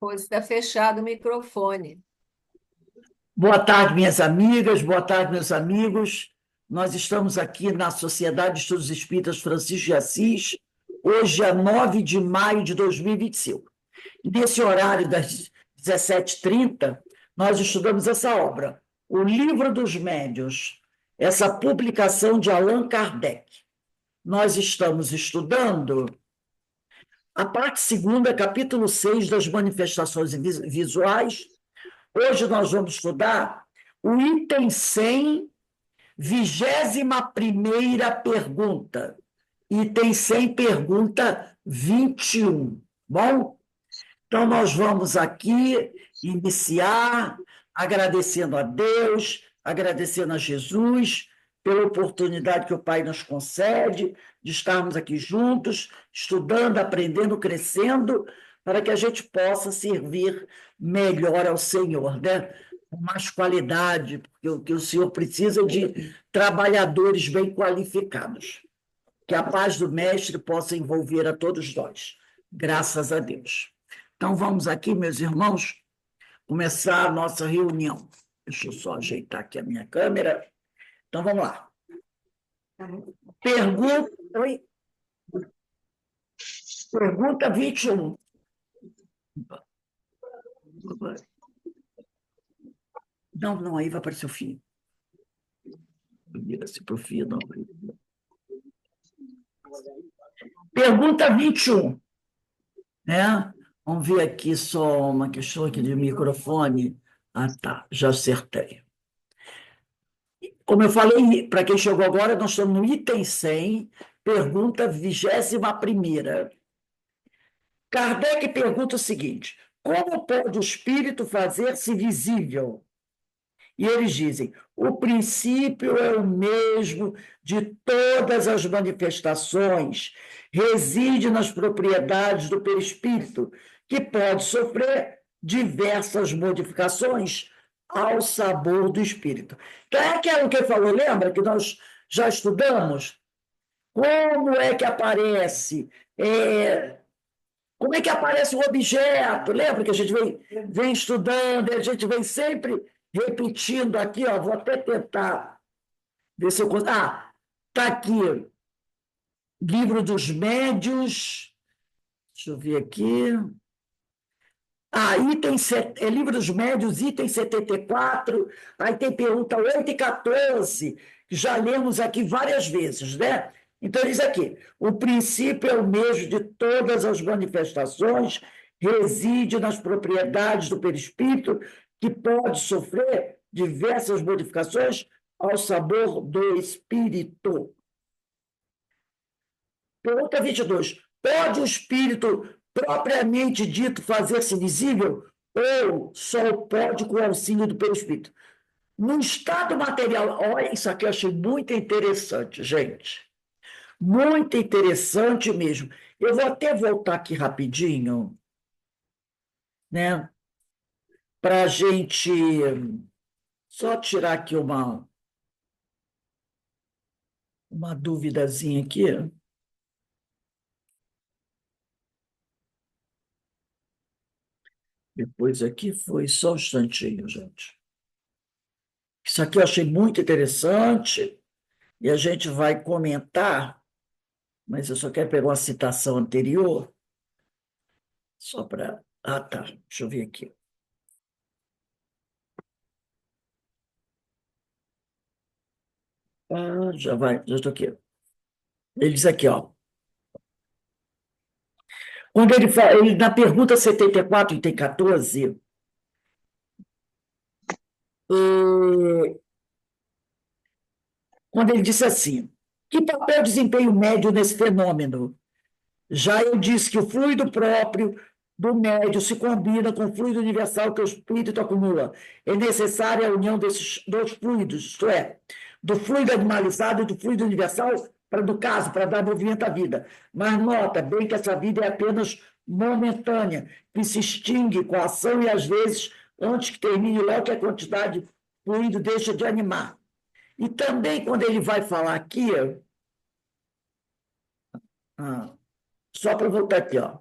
Pois está fechado o microfone. Boa tarde, minhas amigas, boa tarde, meus amigos. Nós estamos aqui na Sociedade de Estudos Espíritas Francisco de Assis, hoje é 9 de maio de 2025. E nesse horário das 17h30, nós estudamos essa obra, O Livro dos Médiuns, essa publicação de Allan Kardec. Nós estamos estudando a parte segunda, capítulo 6 das manifestações visuais. Hoje nós vamos estudar o item 100, 21ª pergunta. Item 100, pergunta 21. Bom? Então, nós vamos aqui iniciar agradecendo a Deus, agradecendo a Jesus pela oportunidade que o Pai nos concede de estarmos aqui juntos, estudando, aprendendo, crescendo, para que a gente possa servir melhor ao Senhor, né? Com mais qualidade, porque o que o Senhor precisa é de trabalhadores bem qualificados. Que a paz do Mestre possa envolver a todos nós. Graças a Deus. Então, vamos aqui, meus irmãos, começar a nossa reunião. Deixa eu só ajeitar aqui a minha câmera. Então, vamos lá. Pergunta, oi? Pergunta 21. Não, aí vai aparecer o fim. Vira-se para o fim, não. Pergunta 21. Né? Vamos ver aqui só uma questão aqui de microfone. Ah, tá, já acertei. Como eu falei, para quem chegou agora, nós estamos no item 100, pergunta 21ª. Kardec pergunta o seguinte: como pode o espírito fazer-se visível? E eles dizem: o princípio é o mesmo de todas as manifestações, reside nas propriedades do perispírito, que pode sofrer diversas modificações ao sabor do espírito. Então, é aquilo que ele falou, lembra que nós já estudamos? Como é que aparece? Como é que aparece o objeto? Lembra que a gente vem estudando, e a gente vem sempre repetindo aqui, ó, vou até tentar ver se eu consigo. Ah, está aqui, Livro dos Médios, deixa eu ver aqui. Ah, Livro dos Médios, item 74, aí tem pergunta 8 e 14, que já lemos aqui várias vezes, né? Então, diz aqui: o princípio é o mesmo de todas as manifestações, reside nas propriedades do perispírito, que pode sofrer diversas modificações ao sabor do espírito. Pergunta 22. Pode o espírito propriamente dito fazer-se visível ou só pode com o auxílio do perispírito? No estado material, olha, isso aqui eu achei muito interessante, gente. Muito interessante mesmo. Eu vou até voltar aqui rapidinho, né? Para a gente só tirar aqui uma duvidazinha aqui. Depois aqui foi só um instantinho, gente. Isso aqui eu achei muito interessante e a gente vai comentar, mas eu só quero pegar uma citação anterior, só para. Ah, tá, deixa eu ver aqui. Ah, já estou aqui. Ele diz aqui, ó. Quando ele fala, na pergunta 74, item 14, quando ele disse assim: que papel desempenha o médium nesse fenômeno? Já eu disse que o fluido próprio do médio se combina com o fluido universal que o espírito acumula. É necessária a união desses dois fluidos, isto é, do fluido animalizado e do fluido universal, no caso, para dar movimento à vida. Mas nota bem que essa vida é apenas momentânea, que se extingue com a ação e, às vezes, antes que termine logo que a quantidade de fluido deixa de animar. E também, quando ele vai falar aqui, só para voltar aqui, ó.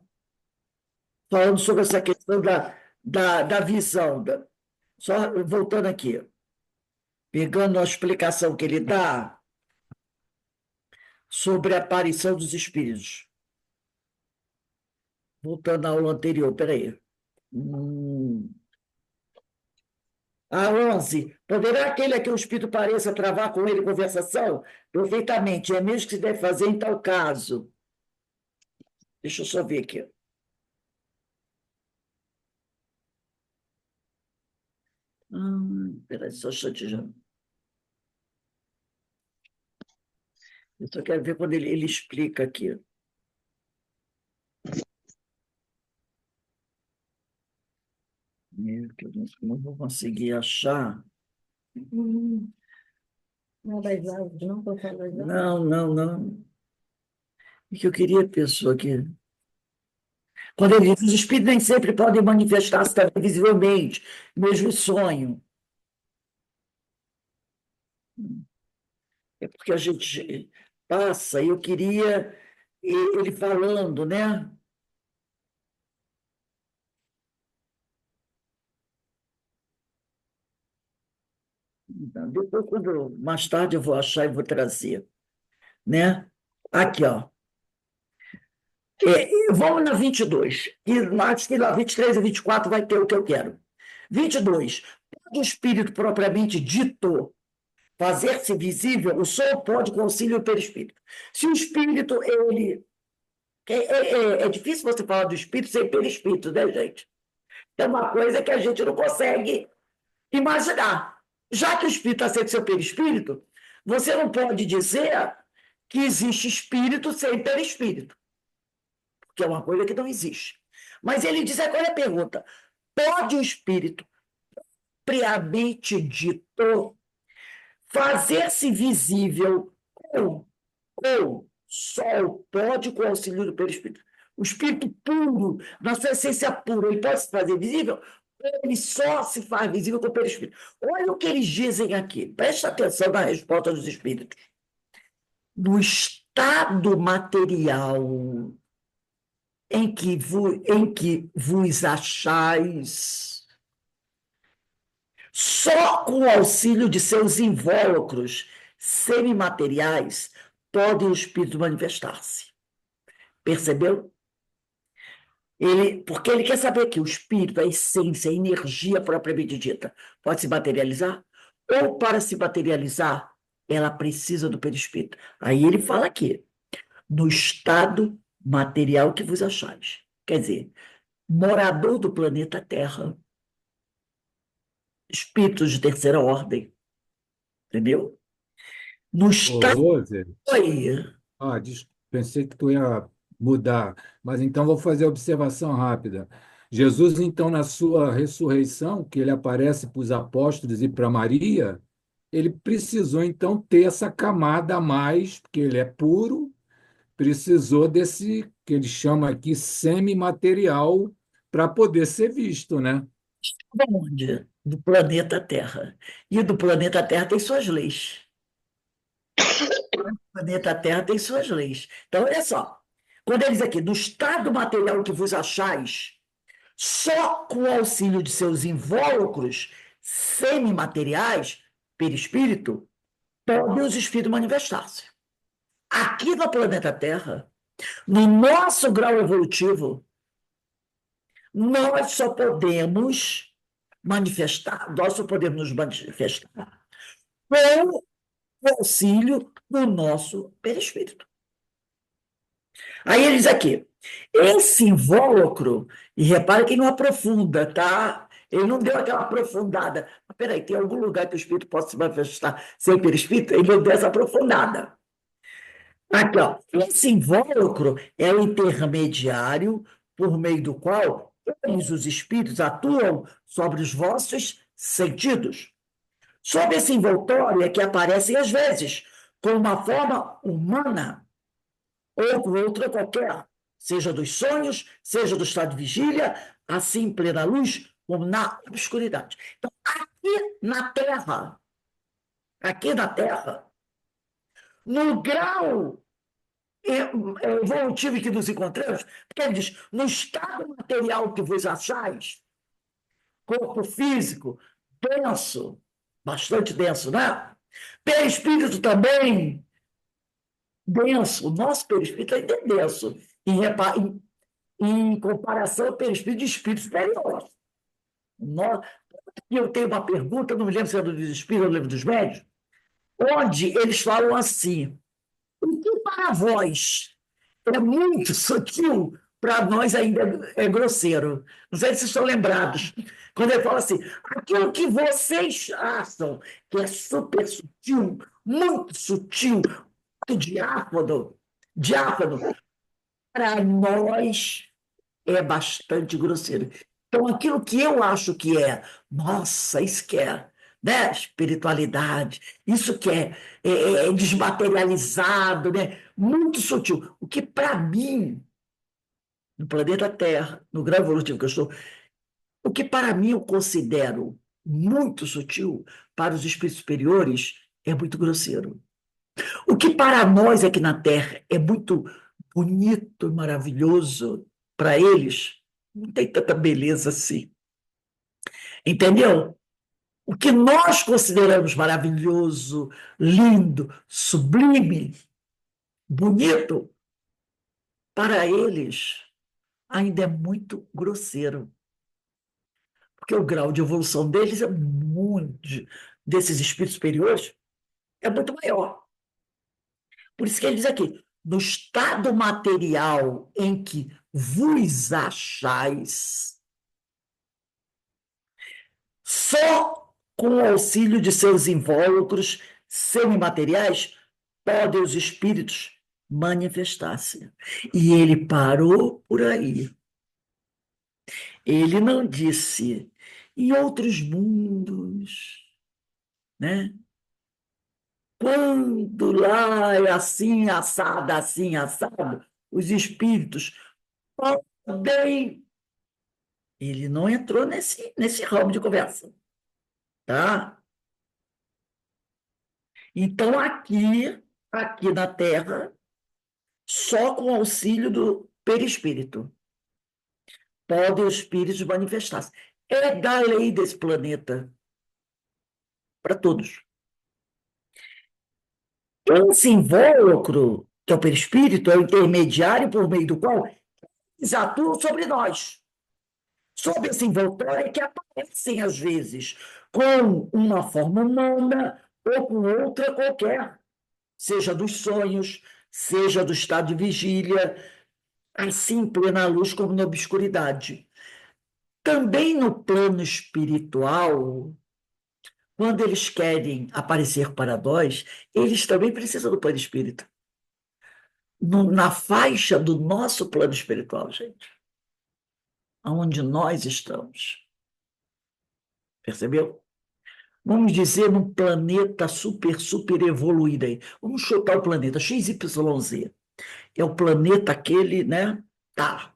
falando sobre essa questão da visão. Só voltando aqui, pegando a explicação que ele dá sobre a aparição dos espíritos. Voltando à aula anterior, peraí. A 11. Poderá aquele a que o espírito pareça travar com ele conversação? Perfeitamente. É mesmo que se deve fazer em tal caso. Deixa eu só ver aqui. Peraí, só chateando. Eu só quero ver quando ele explica aqui. Que eu não vou conseguir achar. Não, das aulas, não vou falar das aulas. Não, não, não. O que eu queria, pessoa, aqui. Quando ele diz, os espíritos nem sempre podem manifestar-se também visivelmente, mesmo em sonho. É porque a gente passa, e eu queria ele falando, né? Depois, mais tarde, eu vou achar e vou trazer, né? Aqui, ó. Vamos na 22. E acho que lá 23 e 24 vai ter o que eu quero. 22. Pode o espírito propriamente dito fazer-se visível, o sol pode com auxílio do perispírito. Se o espírito, ele. É difícil você falar do espírito sem perispírito, né, gente? É uma coisa que a gente não consegue imaginar. Já que o espírito aceita seu perispírito, você não pode dizer que existe espírito sem perispírito, que é uma coisa que não existe. Mas ele diz agora a pergunta: pode o espírito, propriamente dito, fazer-se visível ou sol pode com o auxílio do perispírito? O espírito puro, na sua essência pura, ele pode se fazer visível? Ou ele só se faz visível com o perispírito? Olha o que eles dizem aqui. Presta atenção na resposta dos espíritos. No estado material em que vos achais, só com o auxílio de seus invólucros semimateriais pode o espírito manifestar-se. Percebeu? Porque ele quer saber que o espírito, a essência, a energia propriamente dita, pode se materializar? Ou para se materializar, ela precisa do perispírito? Aí ele fala aqui, no estado material que vos achais. Quer dizer, morador do planeta Terra, espíritos de terceira ordem, entendeu? No Ô, estado. Rose, Oi. pensei que tu ia mudar, mas então vou fazer a observação rápida. Jesus, então, na sua ressurreição, que ele aparece para os apóstolos e para Maria, ele precisou, então, ter essa camada a mais, porque ele é puro, precisou desse, que ele chama aqui, semimaterial, para poder ser visto, né? Onde? Do planeta Terra. E do planeta Terra tem suas leis. O planeta Terra tem suas leis. Então, olha só. Quando ele diz aqui, no estado material que vos achais, só com o auxílio de seus invólucros semimateriais, perispírito, podem os espíritos manifestar-se. Aqui no planeta Terra, no nosso grau evolutivo, nós só podemos nos manifestar com o auxílio do nosso perispírito. Aí ele diz aqui, esse invólucro, e repare que não aprofunda, tá? Ele não deu aquela aprofundada. Mas peraí, tem algum lugar que o espírito possa se manifestar sem perispírito? Ele não deu essa aprofundada. Aqui, ó, esse invólucro é o intermediário por meio do qual eles, os espíritos, atuam sobre os vossos sentidos. Sob esse envoltório é que aparecem às vezes, com uma forma humana, ou com outra qualquer, seja dos sonhos, seja do estado de vigília, assim em plena luz, como na obscuridade. Então, aqui na Terra, no grau evolutivo em que nos encontramos, porque ele diz, no estado material que vos achais, corpo físico, denso, bastante denso, né? Perispírito também, denso. O nosso perispírito ainda é denso, em comparação ao perispírito de espíritos superiores. E eu tenho uma pergunta, não me lembro se é do Espírito ou do Livro dos Médios, onde eles falam assim: o que para vós é muito sutil, para nós ainda é grosseiro. Não sei se estão lembrados. Quando ele fala assim, aquilo que vocês acham que é super sutil, muito sutil, muito diáfano, para nós é bastante grosseiro. Então, aquilo que eu acho que é, nossa, isso que é, né? Espiritualidade, isso que é desmaterializado, né? Muito sutil. O que, para mim, no planeta Terra, no grau evolutivo que eu estou, o que, para mim, eu considero muito sutil, para os espíritos superiores, é muito grosseiro. O que, para nós aqui na Terra, é muito bonito, maravilhoso, para eles, não tem tanta beleza assim. Entendeu? O que nós consideramos maravilhoso, lindo, sublime, bonito, para eles ainda é muito grosseiro. Porque o grau de evolução deles desses espíritos superiores, é muito maior. Por isso que ele diz aqui, no estado material em que vos achais, só com o auxílio de seus invólucros semimateriais podem os espíritos manifestar-se. E ele parou por aí. Ele não disse em outros mundos, né? Quando lá é assim, assado, os espíritos podem. Ele não entrou nesse ramo de conversa, tá? Então, aqui na Terra, só com o auxílio do perispírito podem os espíritos manifestar-se. É da lei desse planeta, para todos. Esse invólucro, que é o perispírito, é o intermediário por meio do qual eles atuam sobre nós. Sob esse envoltório é que aparecem, às vezes, com uma forma humana ou com outra qualquer, seja dos sonhos, seja do estado de vigília, assim em plena luz como na obscuridade. Também no plano espiritual, quando eles querem aparecer para nós, eles também precisam do plano espírito. Na faixa do nosso plano espiritual, gente, aonde nós estamos. Percebeu? Vamos dizer num planeta super evoluído aí. Vamos chutar o planeta XYZ. É o planeta aquele, né? Tá.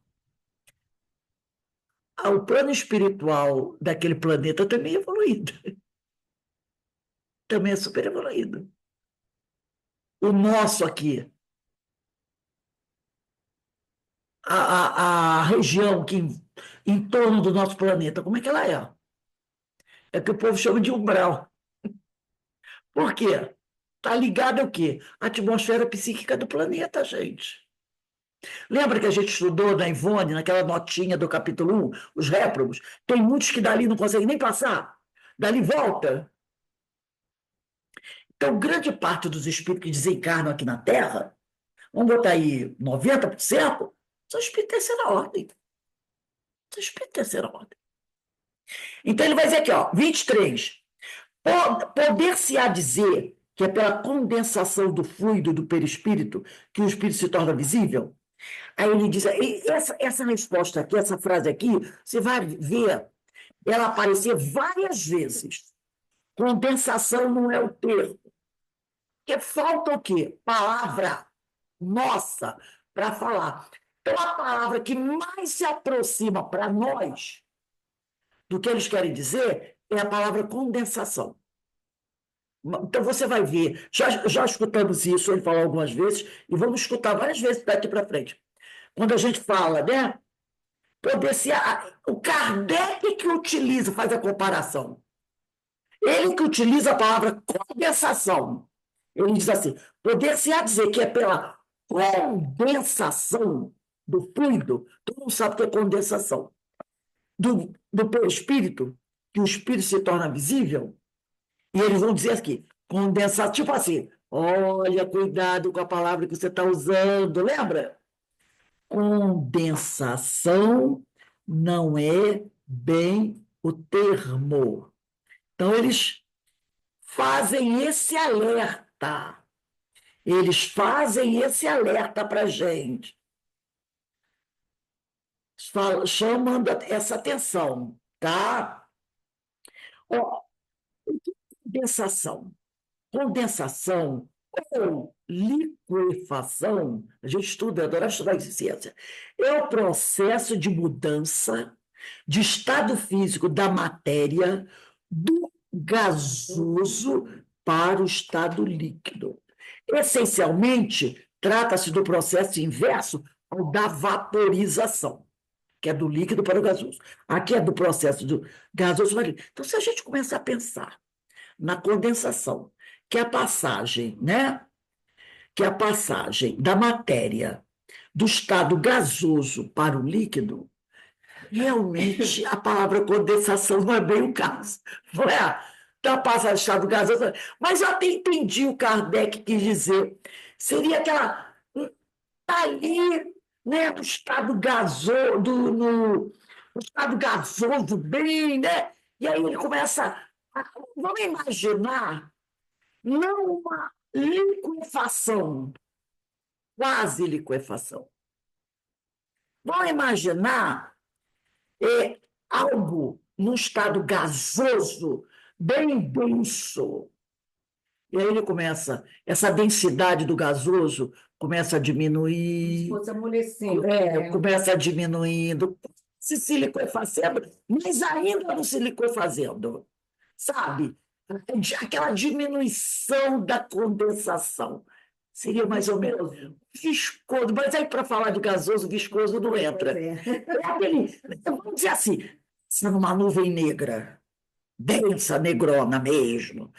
O plano espiritual daquele planeta também é evoluído. Também é super evoluído. O nosso aqui, a região que em torno do nosso planeta, como é que ela é? É que o povo chama de umbral. Por quê? Está ligado ao quê? A atmosfera psíquica do planeta, gente. Lembra que a gente estudou na Ivone, naquela notinha do capítulo 1, os réprobos? Tem muitos que dali não conseguem nem passar. Dali volta. Então, grande parte dos espíritos que desencarnam aqui na Terra, vamos botar aí 90%, são espíritos de terceira ordem. São espíritos de terceira ordem. Então, ele vai dizer aqui, ó, 23. Poder-se-á dizer que é pela condensação do fluido do perispírito que o espírito se torna visível? Aí ele diz, essa resposta aqui, essa frase aqui, você vai ver ela aparecer várias vezes. Condensação não é o termo. Porque falta o quê? Palavra nossa para falar. Então, a palavra que mais se aproxima para nós do que eles querem dizer é a palavra condensação. Então você vai ver, já escutamos isso, ele falou algumas vezes, e vamos escutar várias vezes daqui para frente. Quando a gente fala, né? O Kardec que utiliza, faz a comparação. Ele que utiliza a palavra condensação. Ele diz assim: poder-se-á dizer que é pela condensação do fluido, todo mundo sabe o que é condensação, do perispírito, que o espírito se torna visível, e eles vão dizer aqui, condensação, tipo assim, olha, cuidado com a palavra que você está usando, lembra? Condensação não é bem o termo. Então, eles fazem esse alerta. Eles fazem esse alerta para a gente, chamando essa atenção, tá? Ó, condensação. Condensação ou liquefação, a gente estuda, adora estudar de ciência, é o processo de mudança de estado físico da matéria do gasoso para o estado líquido. Essencialmente, trata-se do processo inverso ao da vaporização, que é do líquido para o gasoso. Aqui é do processo do gasoso para o líquido. Então, se a gente começar a pensar na condensação, que é a passagem, né? Que é a passagem da matéria do estado gasoso para o líquido, realmente a palavra condensação não é bem o caso, não é? Da passagem do estado gasoso. Mas eu até entendi o Kardec quis dizer. Seria aquela. Está ali, né, no estado gasoso, no estado gasoso, bem, né? E aí ele começa. Vamos imaginar não uma liquefação, quase liquefação. Vamos imaginar algo num estado gasoso, bem denso. E aí ele começa, essa densidade do gasoso começa a diminuir. Se fosse amolecendo. Começa diminuindo, se liquefazendo, mas ainda não se liquefazendo, sabe? Aquela diminuição da condensação. Seria mais ou menos viscoso, mas aí para falar de gasoso, viscoso não entra. Vamos dizer assim, numa nuvem negra, densa, negrona mesmo.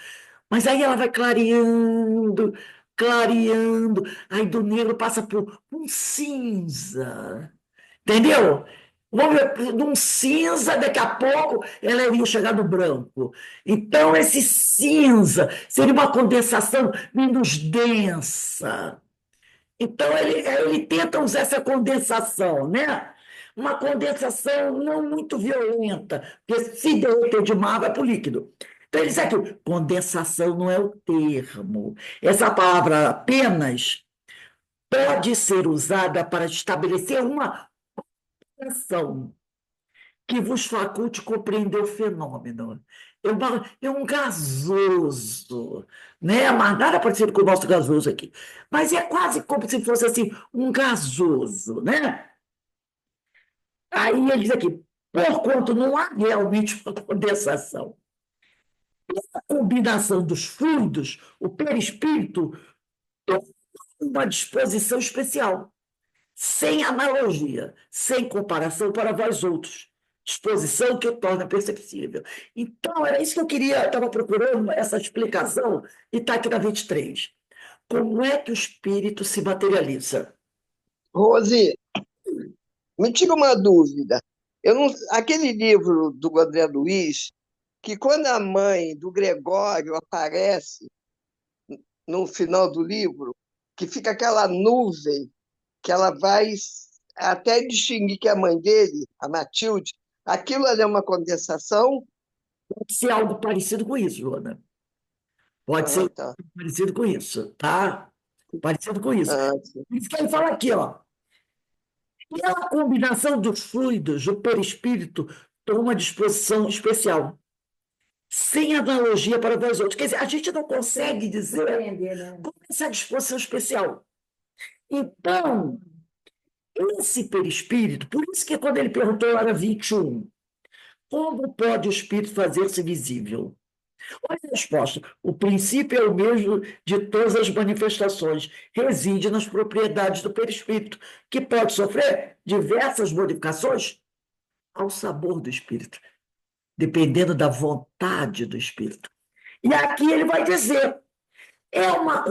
Mas aí ela vai clareando, clareando, aí do negro passa por um cinza, entendeu? Vamos ver, de um cinza, daqui a pouco ela iria chegar no branco. Então, esse cinza seria uma condensação menos densa. Então, ele tenta usar essa condensação, né? Uma condensação não muito violenta, porque se derreter demais, vai para o líquido. Então, ele diz aqui, condensação não é o termo. Essa palavra apenas pode ser usada para estabelecer uma ação que vos faculte compreender o fenômeno. É um gasoso, né? Mas nada parecido com o nosso gasoso aqui. Mas é quase como se fosse assim, um gasoso, né? Aí ele diz aqui, porquanto não há realmente uma condensação. A combinação dos fluidos, o perispírito, tem uma disposição especial, sem analogia, sem comparação para vós outros. Disposição que o torna perceptível. Então, era isso que eu queria, estava procurando essa explicação, e está aqui na 23. Como é que o espírito se materializa? Rose, me tira uma dúvida. Eu não, aquele livro do André Luiz, que quando a mãe do Gregório aparece no final do livro, que fica aquela nuvem, que ela vai até distinguir que é a mãe dele, a Matilde, aquilo ali é uma condensação? Pode ser algo parecido com isso, Joana. Pode ser Tá. parecido com isso, tá? Parecido com isso. Sim. Por isso que ele fala aqui, ó. Pela combinação dos fluidos, o perispírito toma uma disposição especial, sem analogia para vós outros. Quer dizer, a gente não consegue dizer como é essa disposição especial. Então, esse perispírito, por isso que quando ele perguntou lá na 21, como pode o espírito fazer-se visível? Olha a resposta. O princípio é o mesmo de todas as manifestações, reside nas propriedades do perispírito, que pode sofrer diversas modificações ao sabor do espírito, dependendo da vontade do espírito. E aqui ele vai dizer, é uma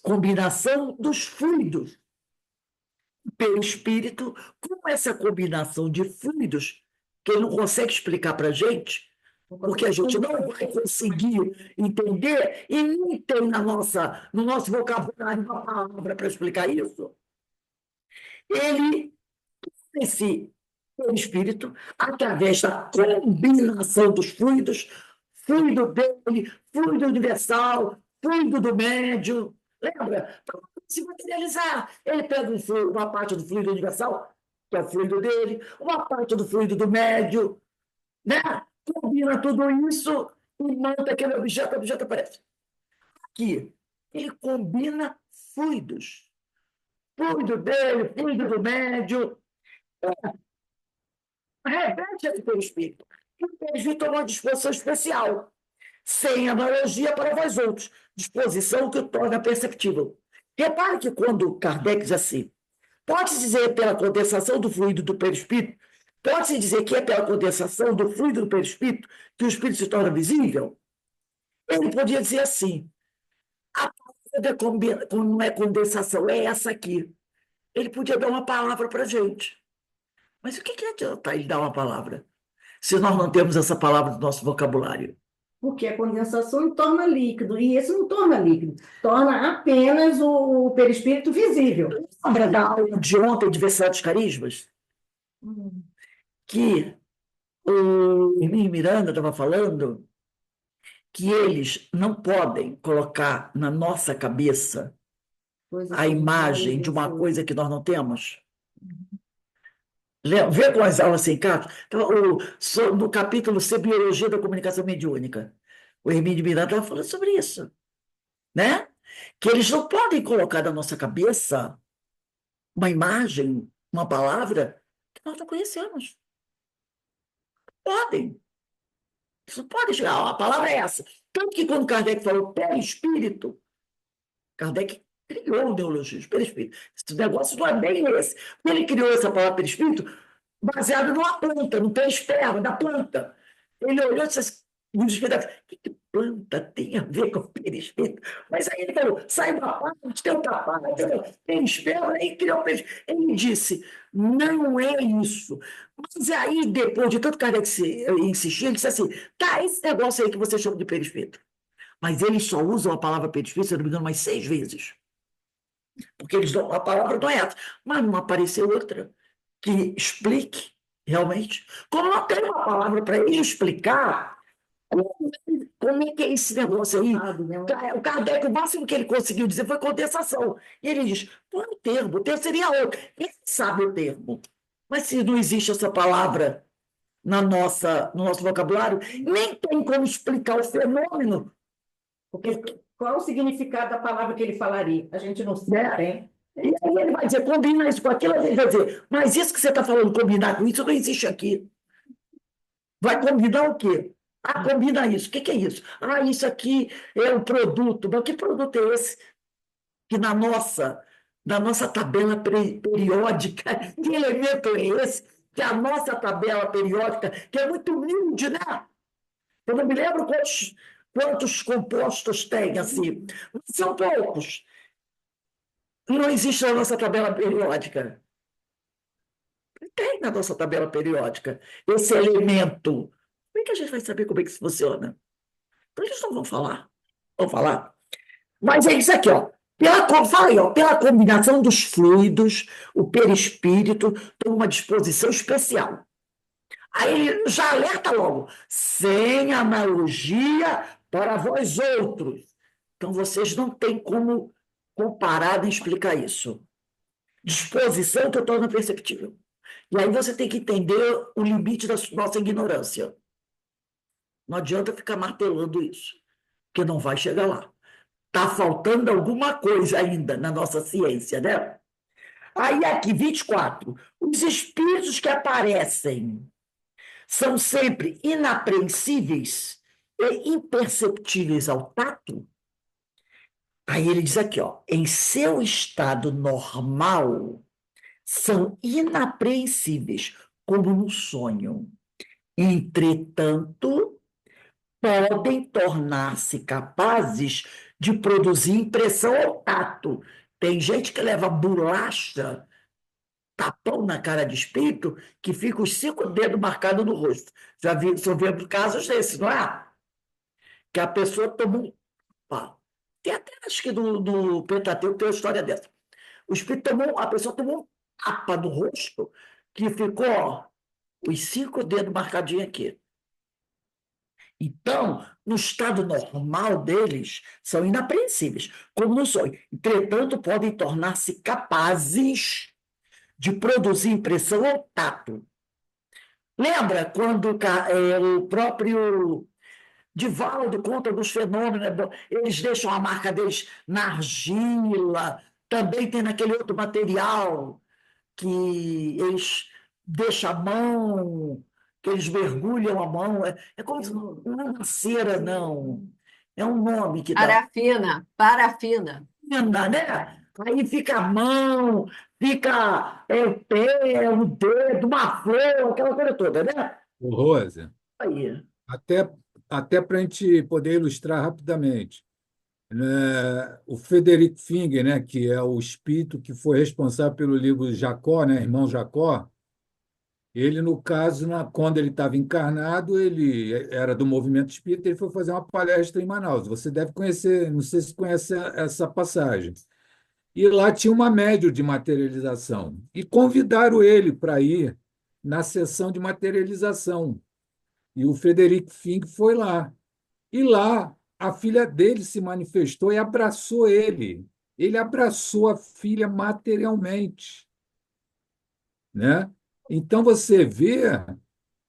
combinação dos fluidos. O perispírito, com essa combinação de fluidos, que ele não consegue explicar para a gente, porque a gente não vai conseguir entender e nem tem no nosso vocabulário uma palavra para explicar isso. Ele, esse perispírito, através da combinação dos fluidos, fluido dele, fluido universal, fluido do médio, lembra? Para se materializar. Ele pega uma parte do fluido universal, que é o fluido dele, uma parte do fluido do médio, né? Combina tudo isso e monta aquele objeto, o objeto aparece. Aqui, ele combina fluidos. Fluido dele, fluido do médio, reveste esse perispírito. E o perispírito é uma disposição especial, sem analogia para vós outros, disposição que o torna perceptível. Repare que quando Kardec diz assim, pode-se dizer pela condensação do fluido do perispírito, pode-se dizer que é pela condensação do fluido do perispírito que o espírito se torna visível? Ele podia dizer assim, a palavra não é condensação, é essa aqui. Ele podia dar uma palavra para a gente. Mas o que adianta ele dar uma palavra, se nós não temos essa palavra no nosso vocabulário? Porque a condensação torna líquido, e esse não torna líquido, torna apenas o perispírito visível. Lembra da aula de ontem, Diversidade dos Carismas? Que o Hermínio Miranda estava falando que eles não podem colocar na nossa cabeça a imagem de uma coisa que nós não temos. Vê com as aulas sem cartas. Então, no capítulo C, Biologia da Comunicação Mediúnica, o Hermínio Miranda estava falando sobre isso, né? Que eles não podem colocar na nossa cabeça uma imagem, uma palavra que nós não conhecemos. Podem. Isso pode chegar. A palavra é essa. Tanto que quando Kardec falou perispírito, Kardec criou o neologismo, perispírito. Esse negócio não é bem esse. Ele criou essa palavra perispírito baseado numa planta, no perispero da planta. Ele olhou e disse assim, o que planta tem a ver com perispírito? Mas aí ele falou, sai uma parte, tem outra parte, perispero, aí criou o perispírito. Ele disse, não é isso. Mas aí, depois de tanto Kardec insistir, ele disse assim, tá, esse negócio aí que você chama de perispírito. Mas eles só usam a palavra perispírito, se eu não me engano, mais 6 vezes. Porque eles dão a palavra não é essa. Mas não apareceu outra que explique realmente. Como não tem uma palavra para ele explicar como é que é esse negócio aí. O Kardec, o máximo que ele conseguiu dizer foi condensação. E ele diz, não é o termo seria outro. Ele sabe o termo. Mas se não existe essa palavra no nosso vocabulário, nem tem como explicar o fenômeno. Porque qual o significado da palavra que ele falaria? A gente não sabe, hein? E aí ele vai dizer, combina isso com aquilo, ele vai dizer, mas isso que você está falando, combinar com isso, não existe aqui. Vai combinar o quê? Ah, combina isso. O que é isso? Ah, isso aqui é um produto. Mas que produto é esse? Que na nossa tabela periódica, que elemento é esse? Que a nossa tabela periódica, que é muito humilde, né? Eu não me lembro quantos compostos tem, assim. São poucos. Não existe na nossa tabela periódica. Tem na nossa tabela periódica esse elemento. Como é que a gente vai saber como é que isso funciona? Então, eles não vão falar. Vão falar. Mas é isso aqui, ó. Pela combinação dos fluidos, o perispírito tem uma disposição especial. Aí ele já alerta logo, sem analogia para vós outros. Então, vocês não têm como comparar nem explicar isso. Disposição que torna perceptível. E aí você tem que entender o limite da nossa ignorância. Não adianta ficar martelando isso, porque não vai chegar lá. Está faltando alguma coisa ainda na nossa ciência, né? Aí aqui, 24. Os espíritos que aparecem são sempre inapreensíveis e imperceptíveis ao tato, aí ele diz aqui, ó, em seu estado normal, são inapreensíveis, como no sonho. Entretanto, podem tornar-se capazes de produzir impressão ao tato. Tem gente que leva bolacha, tapão na cara de espírito, que fica os 5 dedos marcados no rosto. Já vi, só vendo casos desses, não é? Que a pessoa tomou um pau. Tem até, acho que do Pentateuco tem uma história dessa. O espírito tomou, a pessoa tomou um tapa no rosto, que ficou, ó, os 5 dedos marcadinhos aqui. Então, no estado normal deles, são inapreensíveis, como no sonho. Entretanto, podem tornar-se capazes de produzir impressão ao tato. Lembra quando o próprio Divaldo conta dos fenômenos, né? Eles deixam a marca deles na argila, também tem naquele outro material que eles deixam a mão, que eles mergulham a mão. É como se não é uma cera, não. É um nome que dá. Parafina, parafina. Né? Aí fica a mão, fica o pé, o dedo, uma flor, aquela coisa toda, né? Ô, Rosa, Aí. até, até para a gente poder ilustrar rapidamente, né, o Frederick Finger, né, que é o espírito que foi responsável pelo livro Jacó, né, Irmão Jacó, ele, no caso, quando ele estava encarnado, ele era do movimento espírita, ele foi fazer uma palestra em Manaus. Você deve conhecer, não sei se conhece essa passagem. E lá tinha uma médium de materialização. E convidaram ele para ir na sessão de materialização. E o Frederic Fink foi lá. E lá a filha dele se manifestou e abraçou ele. Ele abraçou a filha materialmente, né? Então você vê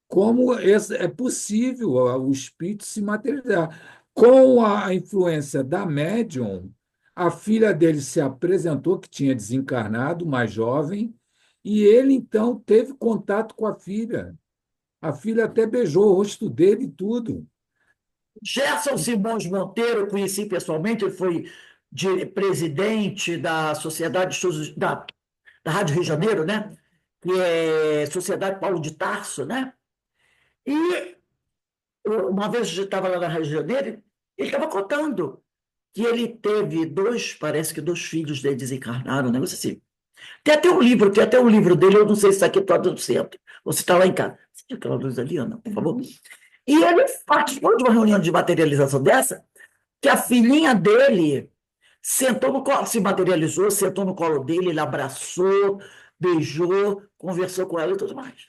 como é possível o espírito se materializar. Com a influência da médium, a filha dele se apresentou, que tinha desencarnado, mais jovem, e ele então teve contato com a filha. A filha até beijou o rosto dele e tudo. Gerson Simões Monteiro, eu conheci pessoalmente, ele foi presidente da Sociedade de Estudos da Rádio Rio de Janeiro, né? Que é Sociedade Paulo de Tarso, né? E uma vez eu estava lá na Rio de Janeiro, ele estava contando que ele teve parece que 2 filhos dele desencarnaram, um negócio assim. Tem até um livro dele, eu não sei se está aqui todo no centro, ou se está lá em casa. Você tinha aquela luz ali, Ana, por favor? E ele participou de uma reunião de materialização dessa, que a filhinha dele sentou no colo, se materializou, sentou no colo dele, ele abraçou, beijou, conversou com ela e tudo mais.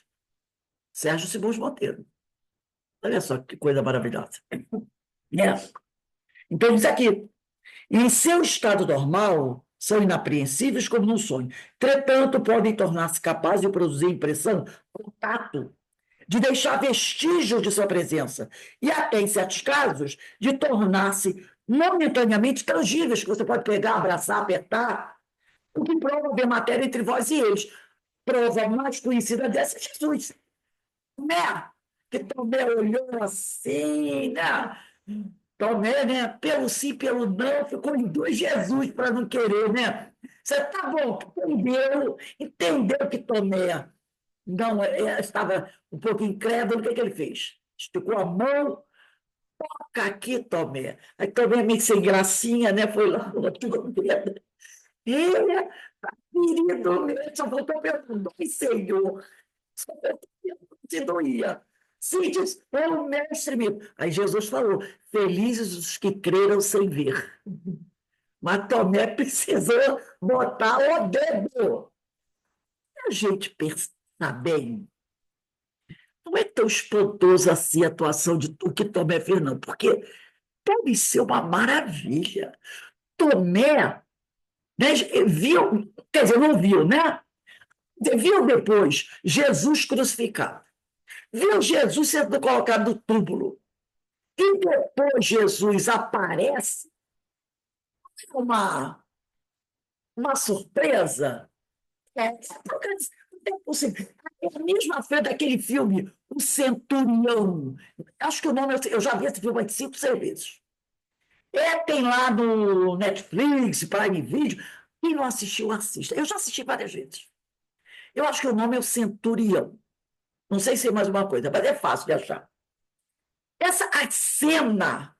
Sérgio Simões Monteiro. Olha só que coisa maravilhosa. Né? Então, diz aqui, em seu estado normal, são inapreensíveis como num sonho. Entretanto, podem tornar-se capazes de produzir impressão, contato, de deixar vestígios de sua presença, e até, em certos casos, de tornar-se momentaneamente tangíveis, que você pode pegar, abraçar, apertar, o que prova haver matéria entre vós e eles. Prova mais conhecida dessa é Jesus, né? Que Tomé olhou assim, né? Tomé, né? Pelo sim, pelo não, ficou em dois Jesus para não querer, né? Você tá bom, entendeu que Tomé não estava um pouco incrédulo, o que ele fez? Esticou a mão, toca aqui, Tomé. Aí Tomé, meio sem gracinha, né? Foi lá, botou o dedo. Ele, querido, só faltou perguntar, Senhor, só faltou perguntar se doía. Sim, diz, é o mestre meu. Aí Jesus falou, felizes os que creram sem ver. Mas Tomé precisou botar o dedo. A gente pensa bem, não é tão espantoso assim a atuação de o que Tomé fez, não, porque deve ser uma maravilha. Tomé, né, viu, quer dizer, não viu, né? Viu depois Jesus crucificado, viu Jesus sendo colocado no túmulo, e depois Jesus aparece uma, uma surpresa. é possível. É a mesma fé daquele filme, O Centurião. Acho que o nome, eu já vi esse filme umas 5, 6 vezes. Tem lá no Netflix, Prime Video. Quem não assistiu, assista. Eu já assisti várias vezes. Eu acho que o nome é O Centurião. Não sei se é mais uma coisa, mas é fácil de achar. A cena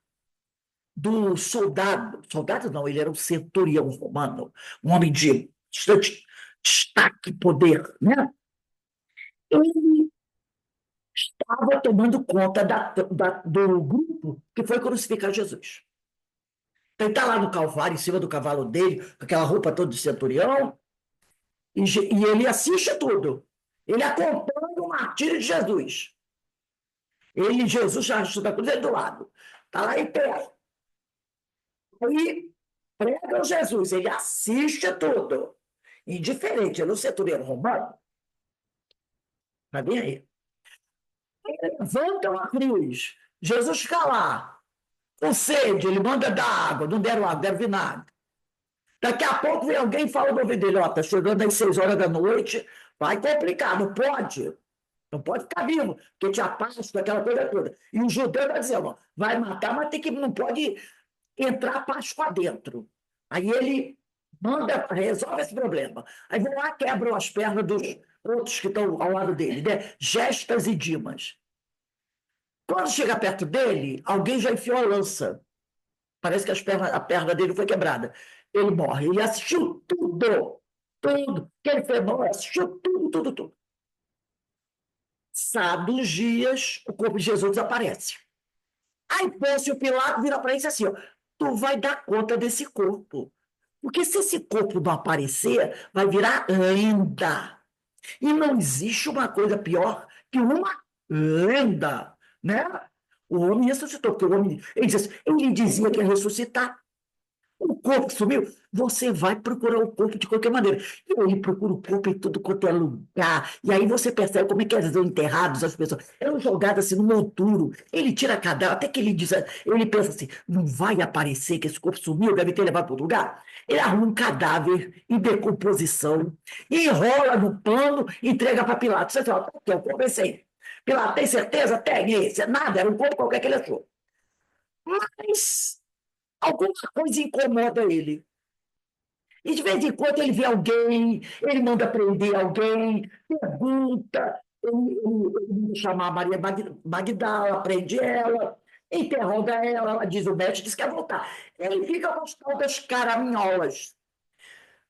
do soldado não, ele era um centurião romano, um homem de bastante destaque e poder, né? Ele estava tomando conta do grupo que foi crucificar Jesus. Então, ele está lá no Calvário, em cima do cavalo dele, com aquela roupa toda de centurião, e ele assiste tudo. Ele acompanha o martírio de Jesus. Jesus já está cruz do lado. Está lá em pé. Aí prega Jesus, ele assiste tudo. Indiferente, ele é um centurião romano. Está bem aí. Ele levanta uma cruz. Jesus fica lá, com sede, ele manda dar água, não deram água, deram vinagre. Daqui a pouco vem alguém e fala no ouvido dele, ó, está chegando às 6 horas da noite, vai complicar, não pode. Não pode ficar vivo, porque tinha Páscoa, aquela coisa toda. E o judeu está dizendo, ó, vai matar, mas não pode entrar a Páscoa dentro. Aí ele resolve esse problema. Aí vão lá, quebram as pernas dos outros que estão ao lado dele, né? Gestas e Dimas. Quando chega perto dele, alguém já enfiou a lança. Parece que a perna dele foi quebrada. Ele morre. Ele assistiu tudo. Tudo. Que ele fez, não, assistiu tudo. Passados uns dias, o corpo de Jesus desaparece. Aí Pôncio Pilato vira para ele e diz assim, ó, tu vai dar conta desse corpo. Porque se esse corpo não aparecer, vai virar lenda. E não existe uma coisa pior que uma lenda, né? O homem ressuscitou, porque o homem, ele dizia que ia ressuscitar. O corpo sumiu, você vai procurar o corpo de qualquer maneira. E ele procura o corpo em tudo quanto é lugar. E aí você percebe como é que eles eram enterrados, as pessoas eram jogadas assim no monturo. Ele tira cadáver, até que ele pensa assim, não vai aparecer que esse corpo sumiu, deve ter levado para outro lugar. Ele arruma um cadáver em decomposição, enrola no pano, entrega para Pilatos. Você fala, que é o corpo esse aí. Pilatos, tem certeza? Tem, esse. Nada, era um corpo qualquer que ele achou. Mas alguma coisa incomoda ele. E de vez em quando ele vê alguém, ele manda prender alguém, pergunta, ele manda chamar a Maria Magdala, prende ela, interroga ela diz, o médico diz que quer voltar. Ele fica com as tal das caraminholas.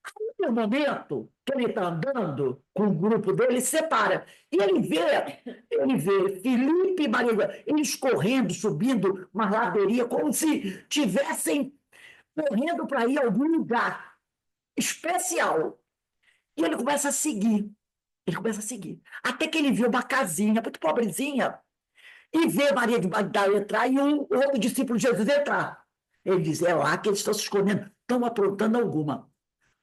Aí, no momento que ele está andando com o grupo dele, ele se separa. E ele vê Filipe e Maria, eles correndo, subindo uma ladeira, como se tivessem correndo para ir a algum lugar especial. E ele começa a seguir. Até que ele vê uma casinha, muito pobrezinha, e vê Maria de Magdala entrar e o outro discípulo de Jesus entrar. Ele diz, é lá que eles estão se escondendo, estão aprontando alguma.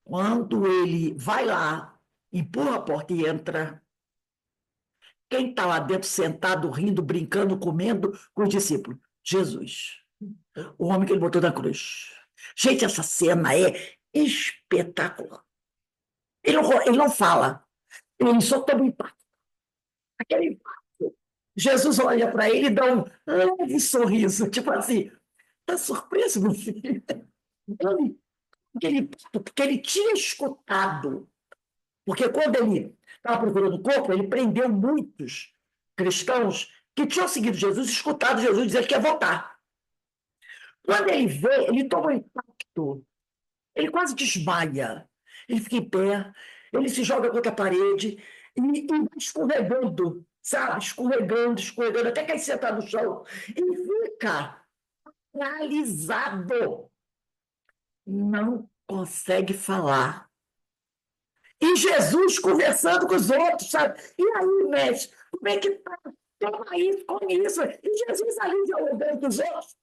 Quando ele vai lá, empurra a porta e entra, quem está lá dentro, sentado, rindo, brincando, comendo com os discípulos? Jesus. O homem que ele botou na cruz. Gente, essa cena é espetacular. Ele não fala, ele só toma um impacto. Aquele impacto. Jesus olha para ele e dá um leve sorriso, tipo assim, está surpreso, meu filho? Porque ele tinha escutado. Porque quando ele estava procurando o corpo, ele prendeu muitos cristãos que tinham seguido Jesus, escutado Jesus dizer que ia voltar. Quando ele vê, ele toma um impacto. Ele quase desmaia. Ele fica em pé, ele se joga contra a parede e vai escorregando, sabe? Escorregando, até cair sentado no chão. E fica paralisado. Não consegue falar. E Jesus conversando com os outros, sabe? E aí, mestre, como é que tá? Toma isso, come isso. E Jesus ali dialogando com os outros,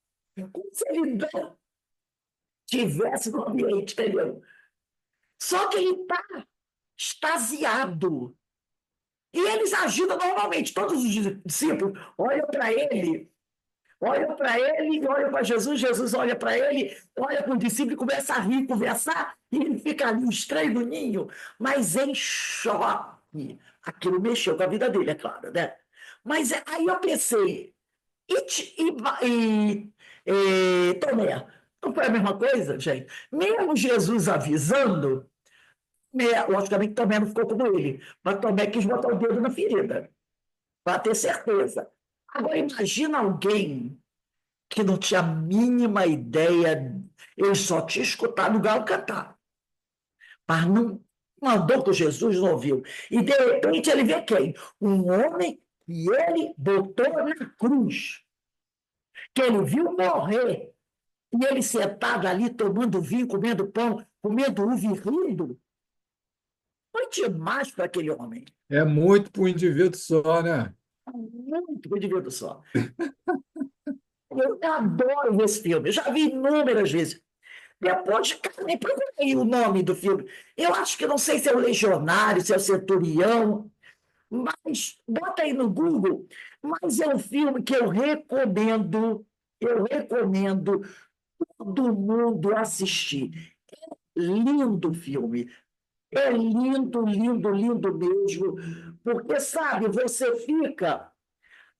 como se ele não tivesse no ambiente, entendeu? Só que ele está extasiado. E eles agindo normalmente. Todos os discípulos olham para ele, olham para Jesus, Jesus olha para ele, olha para o discípulo e começa a rir, conversar, e ele fica ali, um estranho no ninho, mas em choque. E aquilo mexeu com a vida dele, é claro, né? Mas aí eu pensei, Tomé, não foi a mesma coisa, gente? Mesmo Jesus avisando, logicamente Tomé não ficou como ele, mas Tomé quis botar o dedo na ferida, para ter certeza. Agora, imagina alguém que não tinha a mínima ideia, ele só tinha escutado o galo cantar, mas não andou com Jesus, não ouviu. E, de repente, ele vê quem? Um homem que ele botou na cruz, que ele viu morrer, e ele sentado ali, tomando vinho, comendo pão, comendo uva e rindo. Foi demais para aquele homem. É muito para o indivíduo só, né? Muito para o indivíduo só. Eu adoro esse filme, eu já vi inúmeras vezes. Depois, cara, nem procurei o nome do filme. Eu acho que não sei se é o Legionário, se é o Centurião, mas bota aí no Google. Mas é um filme que eu recomendo todo mundo assistir. Lindo filme. É lindo, lindo, lindo mesmo. Porque, sabe, você fica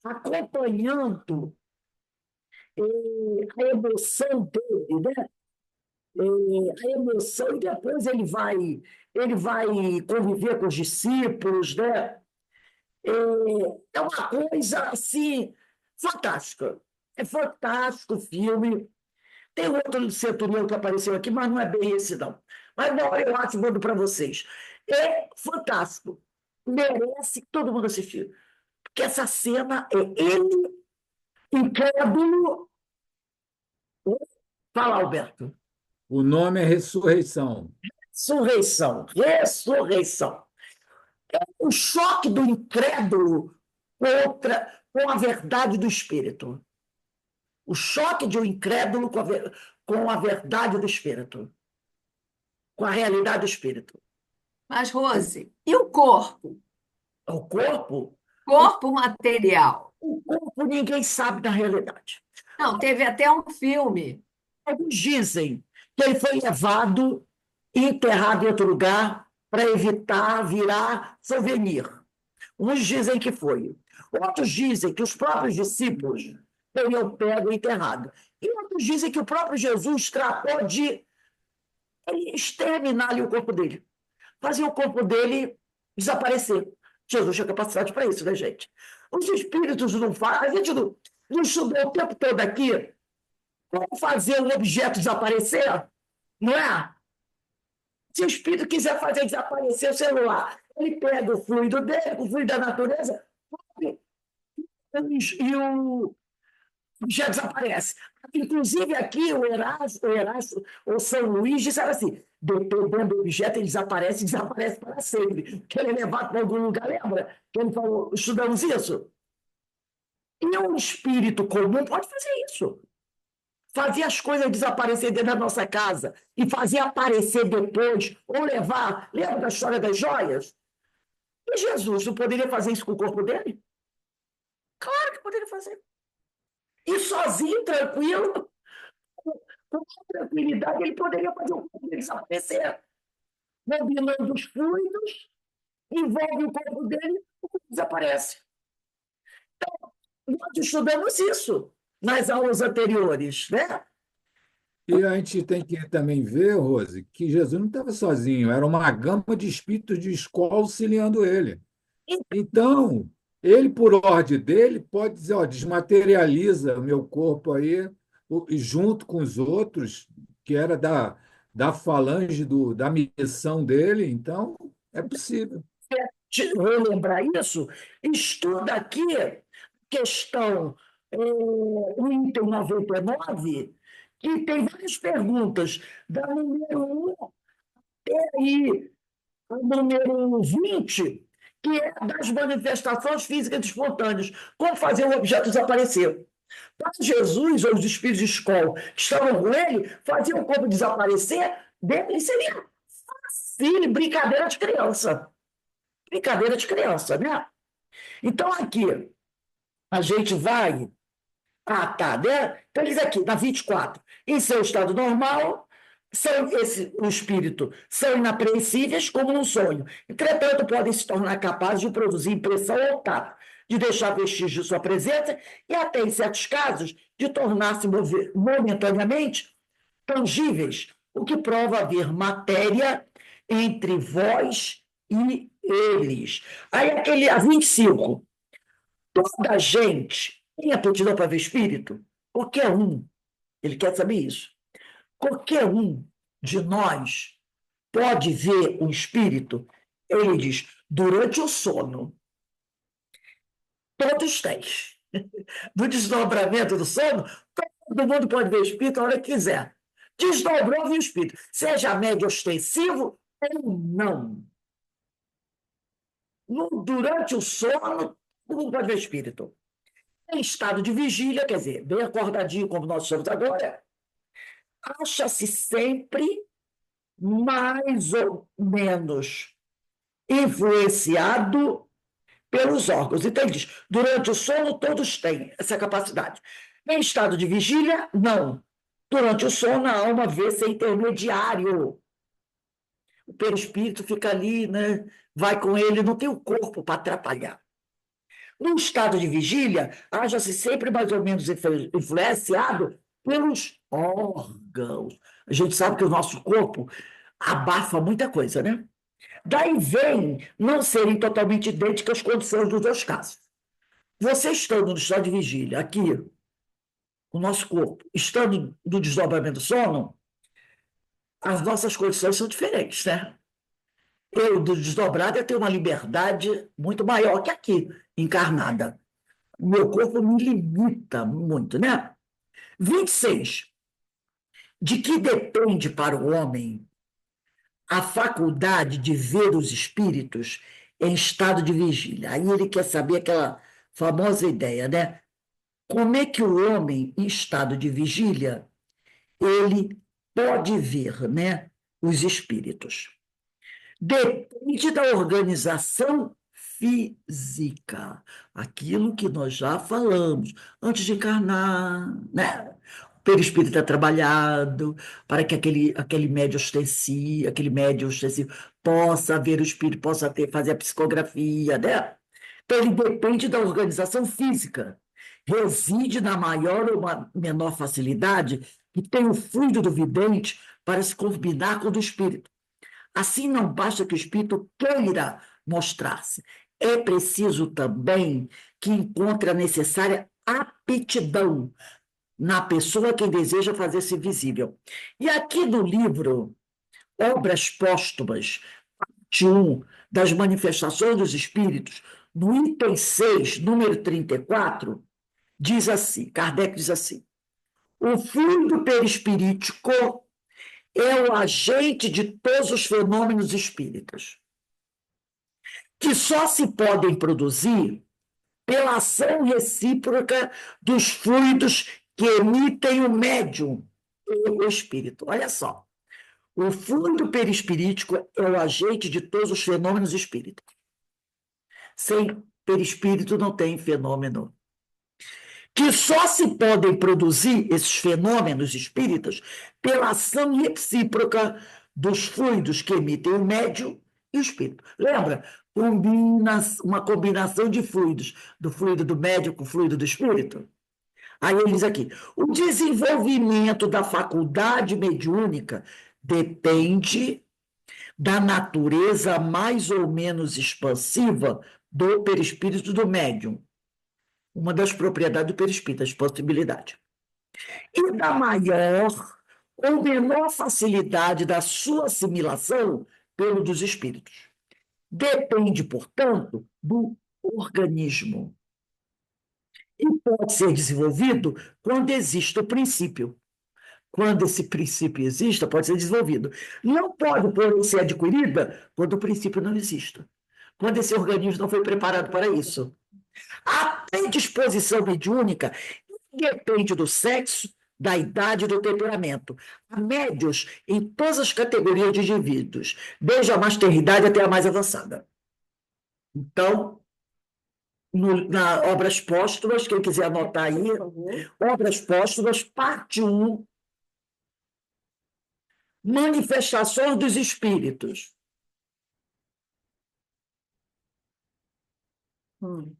acompanhando a emoção dele, né? A emoção, e depois ele vai conviver com os discípulos, né? É uma coisa assim fantástica. É fantástico o filme. Tem outro centurião que apareceu aqui, mas não é bem esse, não. Mas não, eu acho, mando para vocês. É fantástico. Merece todo mundo assistir. Porque essa cena é ele incrédulo. Fala, Alberto. O nome é Ressurreição. Ressurreição, ressurreição. O choque do incrédulo com a verdade do Espírito. O choque de um incrédulo com a verdade do Espírito. Com a realidade do Espírito. Mas, Rose, e o corpo? O corpo, Corpo material. o corpo ninguém sabe da realidade. Não, teve até um filme. Alguns dizem que ele foi levado e enterrado em outro lugar para evitar virar souvenir. Uns dizem que foi. Outros dizem que os próprios discípulos teriam pego e enterrado. E outros dizem que o próprio Jesus tratou de exterminar ali o corpo dele. Fazer o corpo dele desaparecer. Jesus tinha capacidade para isso, né, gente? Os espíritos não fazem. A gente não estudou o tempo todo aqui como fazer um objeto desaparecer, não é? Se o espírito quiser fazer desaparecer o celular, ele pega o fluido dele, o fluido da natureza, e o objeto desaparece. Inclusive, aqui, o Erasto, o São Luís, disseram assim: dependendo do objeto, ele desaparece para sempre. Que ele é levado para algum lugar, lembra? Que ele falou, estudamos isso? E um espírito comum pode fazer isso. Fazer as coisas desaparecer dentro da nossa casa e fazer aparecer depois, ou levar. Lembra da história das joias? E Jesus não poderia fazer isso com o corpo dele? Claro que poderia fazer. E sozinho, tranquilo, com tranquilidade, ele poderia fazer o corpo dele desaparecer. Combinando os fluidos, envolve o corpo dele, o corpo desaparece. Então, nós estudamos isso nas aulas anteriores, né? E a gente tem que também ver, Rose, que Jesus não estava sozinho, era uma gama de espíritos de escola auxiliando ele. Então, ele, por ordem dele, pode dizer, ó, desmaterializa o meu corpo aí, e junto com os outros, que era da falange da missão dele, então é possível. Relembrar isso, estuda aqui questão o item 99, que tem várias perguntas, da número 1 até aí, o número 20, que é das manifestações físicas espontâneas, como fazer o objeto desaparecer. Para Jesus, ou os espíritos de escola que estavam com ele, fazer o corpo desaparecer, dele seria fácil, brincadeira de criança. Brincadeira de criança, né? Então, aqui, a gente vai. Ah, tá, né? Então, eles aqui, na 24, em seu estado normal, o espírito são inapreensíveis como num sonho. Entretanto, podem se tornar capazes de produzir impressão ao tato, de deixar vestígio de sua presença e até, em certos casos, de tornar-se momentaneamente tangíveis, o que prova haver matéria entre vós e eles. Aí a 25. Toda gente tem aptidão para ver espírito? Qualquer um. Ele quer saber isso. Qualquer um de nós pode ver um espírito? Ele diz, durante o sono. Todos têm. No desdobramento do sono, todo mundo pode ver espírito a hora que quiser. Desdobrou, viu o espírito. Seja médio ostensivo ou não. Durante o sono, todo mundo pode ver espírito. Em estado de vigília, quer dizer, bem acordadinho como nós somos agora, acha-se sempre mais ou menos influenciado pelos órgãos. Então, ele diz, durante o sono, todos têm essa capacidade. Em estado de vigília, não. Durante o sono, a alma vê-se intermediário. O perispírito fica ali, né? Vai com ele, não tem o corpo para atrapalhar. No estado de vigília, haja-se sempre mais ou menos influenciado pelos órgãos. A gente sabe que o nosso corpo abafa muita coisa, né? Daí vem não serem totalmente idênticas as condições dos dois casos. Você estando no estado de vigília, aqui, o nosso corpo, estando no desdobramento do sono, as nossas condições são diferentes, né? Eu, do desdobrado, eu tenho uma liberdade muito maior que aqui, encarnada. O meu corpo me limita muito, né? 26. De que depende para o homem a faculdade de ver os espíritos em estado de vigília? Aí ele quer saber aquela famosa ideia, né? Como é que o homem, em estado de vigília, ele pode ver, né, os espíritos? Depende da organização física, aquilo que nós já falamos antes de encarnar, né? O perispírito é trabalhado para que aquele médio ostensivo possa ver o espírito, possa fazer a psicografia, né? Então, ele depende da organização física. Reside na maior ou menor facilidade que tem o fluido do vidente para se combinar com o do espírito. Assim, não basta que o espírito queira mostrar-se. É preciso também que encontre a necessária aptidão na pessoa que deseja fazer-se visível. E aqui no livro Obras Póstumas, parte 1 das Manifestações dos Espíritos, no item 6, número 34, diz assim, Kardec diz assim, o fluido perispirítico é o agente de todos os fenômenos espíritas, que só se podem produzir pela ação recíproca dos fluidos que emitem o médium e o espírito. Olha só, o fluido perispirítico é o agente de todos os fenômenos espíritas. Sem perispírito não tem fenômeno. Que só se podem produzir esses fenômenos espíritas pela ação recíproca dos fluidos que emitem o médium e o espírito. Lembra? Uma combinação de fluidos, do fluido do médium com o fluido do espírito. Aí ele diz aqui, o desenvolvimento da faculdade mediúnica depende da natureza mais ou menos expansiva do perispírito do médium. Uma das propriedades do perispírito, a expansibilidade. E da maior ou menor facilidade da sua assimilação pelo dos espíritos. Depende, portanto, do organismo. E pode ser desenvolvido quando existe o princípio. Quando esse princípio exista, pode ser desenvolvido. Não pode, porém, ser adquirida quando o princípio não existe. Quando esse organismo não foi preparado para isso. A predisposição mediúnica depende do sexo, da idade e do temperamento. Há médios em todas as categorias de indivíduos, desde a mais tenra idade até a mais avançada. Então, na Obras Póstumas, quem quiser anotar aí, Obras Póstumas, parte 1, manifestações dos espíritos.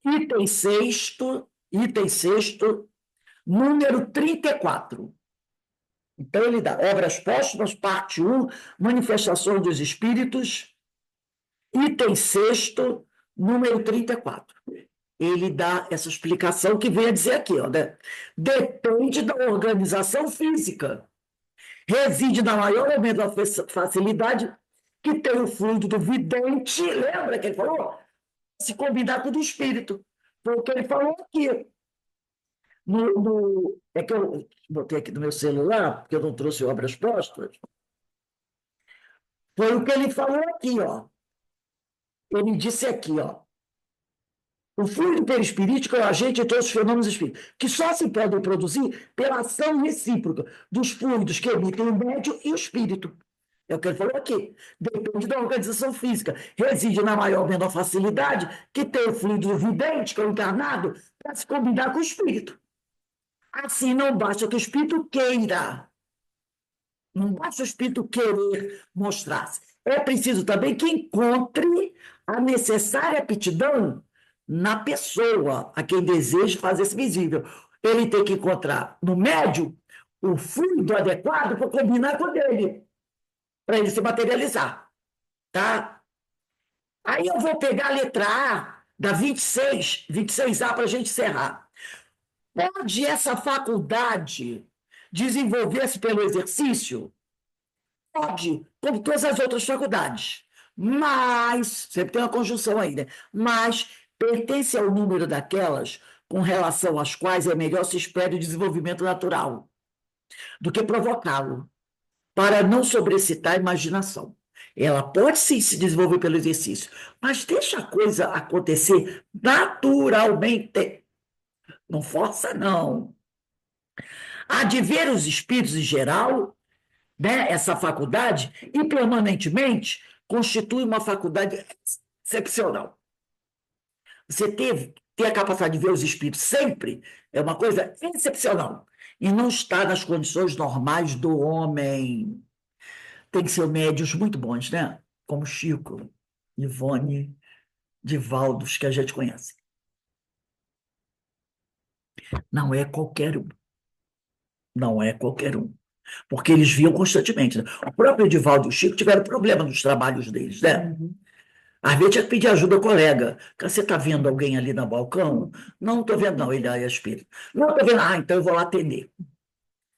Item sexto, número 34. Então, ele dá Obras Póstumas, parte 1, Manifestações dos Espíritos, item sexto, número 34. Ele dá essa explicação que vem a dizer aqui, ó, né? Depende da organização física. Reside na maior ou menor facilidade que tem o fluido do vidente, lembra que ele falou? Se combinar com o do espírito. Foi o que ele falou aqui. É que eu botei aqui no meu celular, porque eu não trouxe obras póstumas. Foi o que ele falou aqui, ó. Ele disse aqui, ó. O fluido perispirítico é o agente de todos os fenômenos espíritos, que só se podem produzir pela ação recíproca dos fluidos que emitem o médium e o espírito. É o que ele falou aqui. Depende da organização física. Reside na maior ou menor facilidade que tem o fluido vidente, que é o encarnado, para se combinar com o espírito. Assim, não basta que o espírito queira. Não basta o espírito querer mostrar-se. É preciso também que encontre a necessária aptidão na pessoa a quem deseja fazer-se visível. Ele tem que encontrar no médium o fluido adequado para combinar com o dele, para ele se materializar. Tá? Aí eu vou pegar a letra A da 26A para a gente encerrar. Pode essa faculdade desenvolver-se pelo exercício? Pode, como todas as outras faculdades. Mas, sempre tem uma conjunção aí, né? Mas pertence ao número daquelas com relação às quais é melhor se espere o desenvolvimento natural do que provocá-lo, para não sobrecitar a imaginação. Ela pode sim se desenvolver pelo exercício, mas deixa a coisa acontecer naturalmente. Não força, não. Há de ver os espíritos em geral, né, essa faculdade, e permanentemente constitui uma faculdade excepcional. Você ter a capacidade de ver os espíritos sempre é uma coisa excepcional. E não está nas condições normais do homem. Tem que ser médios muito bons, né? Como Chico, Ivone, Divaldos, que a gente conhece. Não é qualquer um. Não é qualquer um. Porque eles viam constantemente, né? O próprio Divaldo e o Chico tiveram problema nos trabalhos deles, né? Às vezes tinha que pedir ajuda ao colega. Você está vendo alguém ali no balcão? Não estou vendo, não. Ele é espírito. Não estou vendo. Ah, então eu vou lá atender.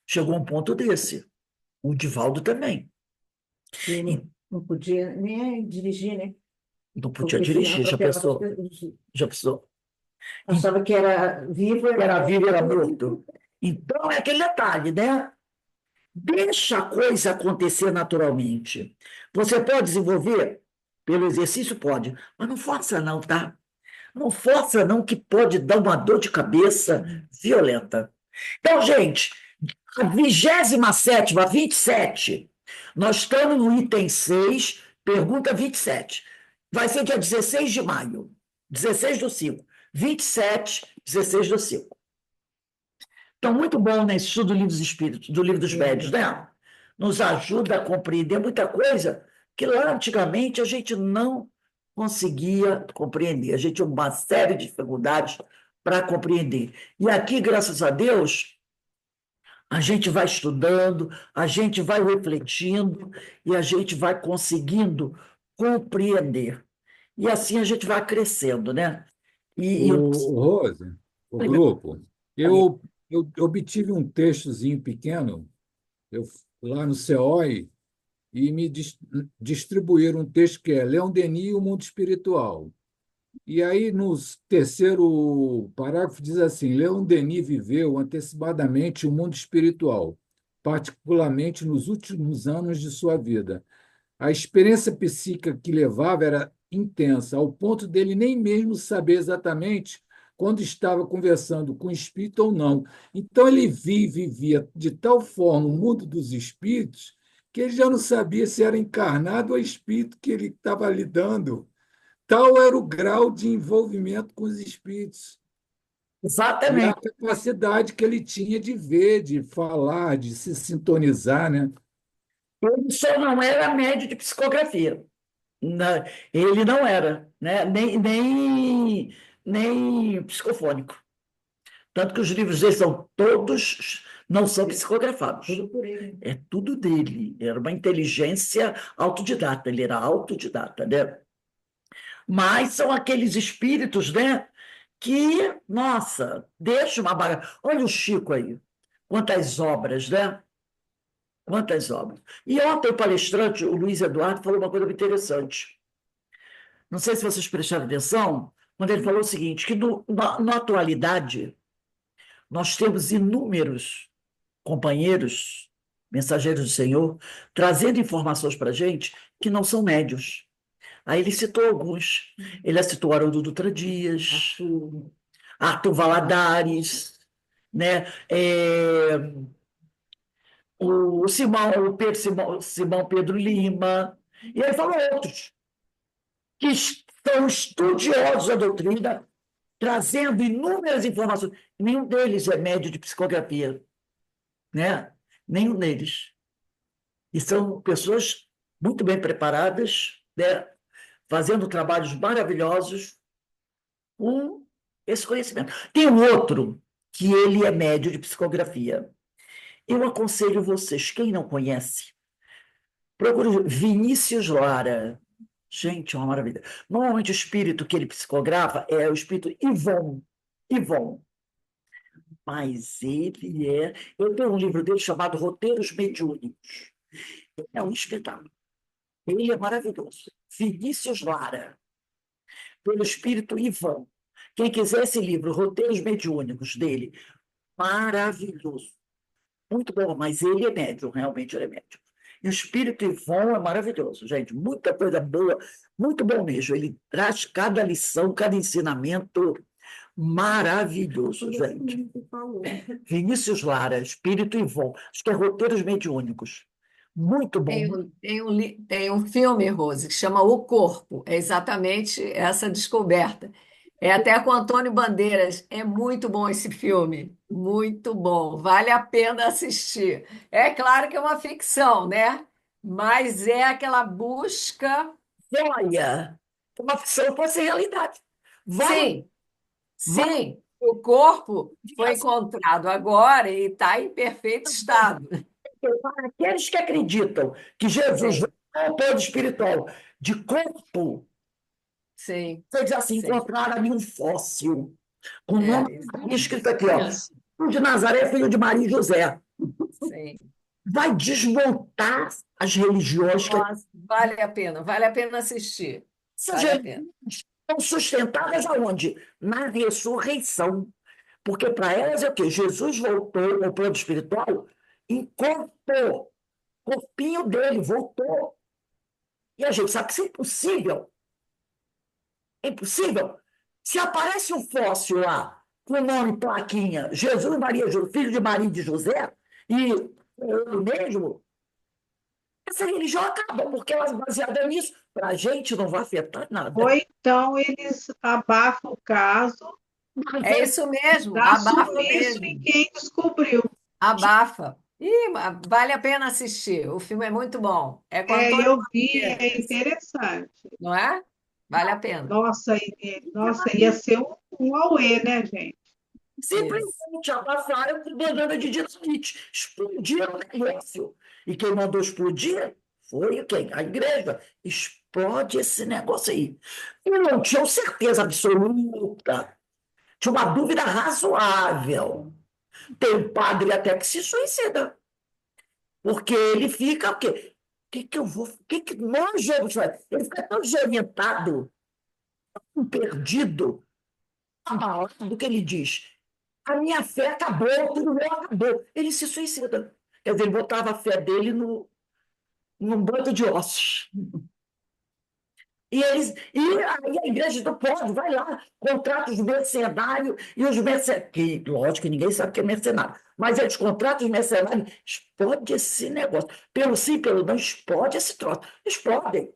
Chegou um ponto desse. O Divaldo também. Ele não podia nem dirigir, né? Não podia Porque dirigir, senão já pensou? atropelava. Já pensou? Achava que era vivo, Era vivo, era morto. Então é aquele detalhe, né? Deixa a coisa acontecer naturalmente. Você pode desenvolver pelo exercício? Pode, mas não força não, tá? Não força não, que pode dar uma dor de cabeça violenta. Então, gente, a 27ª, 27, nós estamos no item 6, pergunta 27. Vai ser dia 16 de maio, 16/5. 27, 16/5. Então, muito bom, né, esse estudo do Livro dos Espíritos, do Livro dos Médiuns, né? Nos ajuda a compreender muita coisa que lá antigamente a gente não conseguia compreender. A gente tinha uma série de dificuldades para compreender. E aqui, graças a Deus, a gente vai estudando, a gente vai refletindo e a gente vai conseguindo compreender. E assim a gente vai crescendo, né? E O Rose, o grupo, eu obtive um textozinho pequeno eu, lá no CEOI e me distribuíram um texto que é Leon Denis e o Mundo Espiritual. E aí, no terceiro parágrafo, diz assim: Leon Denis viveu antecipadamente o mundo espiritual, particularmente nos últimos anos de sua vida. A experiência psíquica que levava era intensa, ao ponto dele nem mesmo saber exatamente quando estava conversando com o espírito ou não. Então, ele vivia de tal forma o mundo dos espíritos que ele já não sabia se era encarnado ou espírito que ele estava lidando. Tal era o grau de envolvimento com os espíritos e a exatamente. capacidade que ele tinha de ver, de falar, de se sintonizar, né? Ele só não era médio de psicografia. Ele não era, né? Nem psicofônico. Tanto que os livros dele são todos, não são psicografados. Tudo por ele. É tudo dele. Era uma inteligência autodidata. Ele era autodidata, né? Mas são aqueles espíritos, né? Que, nossa, deixa uma bagagem. Olha o Chico aí. Quantas obras, né? Quantas obras. E ontem o palestrante, o Luiz Eduardo, falou uma coisa muito interessante. Não sei se vocês prestaram atenção, quando ele falou o seguinte, que na atualidade nós temos inúmeros companheiros, mensageiros do Senhor, trazendo informações para a gente que não são médios. Aí ele citou alguns. Ele citou Haroldo Dutra Dias, Arthur Valadares, né? Simão Pedro Lima, e ele falou outros, que são estudiosos da doutrina, trazendo inúmeras informações. Nenhum deles é médio de psicografia, né? Nenhum deles. E são pessoas muito bem preparadas, né? Fazendo trabalhos maravilhosos com esse conhecimento. Tem um outro que ele é médio de psicografia. Eu aconselho vocês, quem não conhece, procure Vinícius Lara. Gente, é uma maravilha. Normalmente o espírito que ele psicografa é o espírito Ivon. Ivon. Mas ele é... Eu tenho um livro dele chamado Roteiros Mediúnicos. É um espetáculo. Ele é maravilhoso. Vinícius Lara, pelo espírito Ivon. Quem quiser esse livro, Roteiros Mediúnicos, dele, maravilhoso. Muito bom, mas ele é médium, realmente ele é médium. E o espírito Ivon é maravilhoso, gente. Muita coisa boa, muito bom mesmo. Ele traz cada lição, cada ensinamento maravilhoso, gente. Vinícius Lara, espírito Ivon. Acho que é Roteiros Mediúnicos. Muito bom. Tem um filme, Rose, que chama O Corpo. É exatamente essa descoberta. É até com Antônio Bandeiras. É muito bom esse filme. Muito bom. Vale a pena assistir. É claro que é uma ficção, né? Mas é aquela busca. Olha, uma ficção pode ser realidade. Vai, Sim, sim. O corpo foi encontrado agora e está em perfeito estado. para aqueles que acreditam que Jesus Sim, não é um plano espiritual de corpo, sim, você diz assim, sim. encontraram ali um fóssil, com o É, nome escrito aqui, ó, filho de Nazaré, filho de Maria e José. sim. Vai desmontar as religiões que Nossa, vale a pena assistir. essas Vale a pena. religiões estão sustentadas aonde? Na ressurreição. Porque para elas é o quê? Jesus voltou ao plano espiritual em corpo. Corpinho dele voltou. E a gente sabe que isso é impossível. É impossível. Se aparece um fóssil lá, com o nome plaquinha, Jesus Maria, filho de Maria e de José, e ele mesmo, essa religião acaba, porque ela é baseada nisso. Para a gente não vai afetar nada. Ou então eles abafam o caso, É isso mesmo, dá abafa sumiço mesmo. em quem descobriu. Abafa. Vale a pena assistir. O filme é muito bom. É com Antônio Eu vi, é Bandeiras, interessante. não é? Vale a pena. Nossa, ia ser um auê, né, gente? Simplesmente abafaram com banana de dinamite. Explodiram o negócio. E quem mandou explodir foi quem? A igreja. Explode esse negócio aí. E não tinham certeza absoluta. Tinha uma dúvida razoável. Tem um padre até que se suicida. Porque ele fica o quê? O que nós vamos fazer? Ele fica tão desorientado, tão perdido, abalado, que ele diz: a minha fé acabou, tudo meu acabou. Ele se suicida. Quer dizer, ele botava a fé dele num banco de ossos. E aí a igreja não pode, vai lá, contrata os mercenários, e os mercenários, que lógico que ninguém sabe o que é mercenário, mas eles contratam os mercenários, explode esse negócio. Pelo sim, pelo não, explode esse troço. Explodem.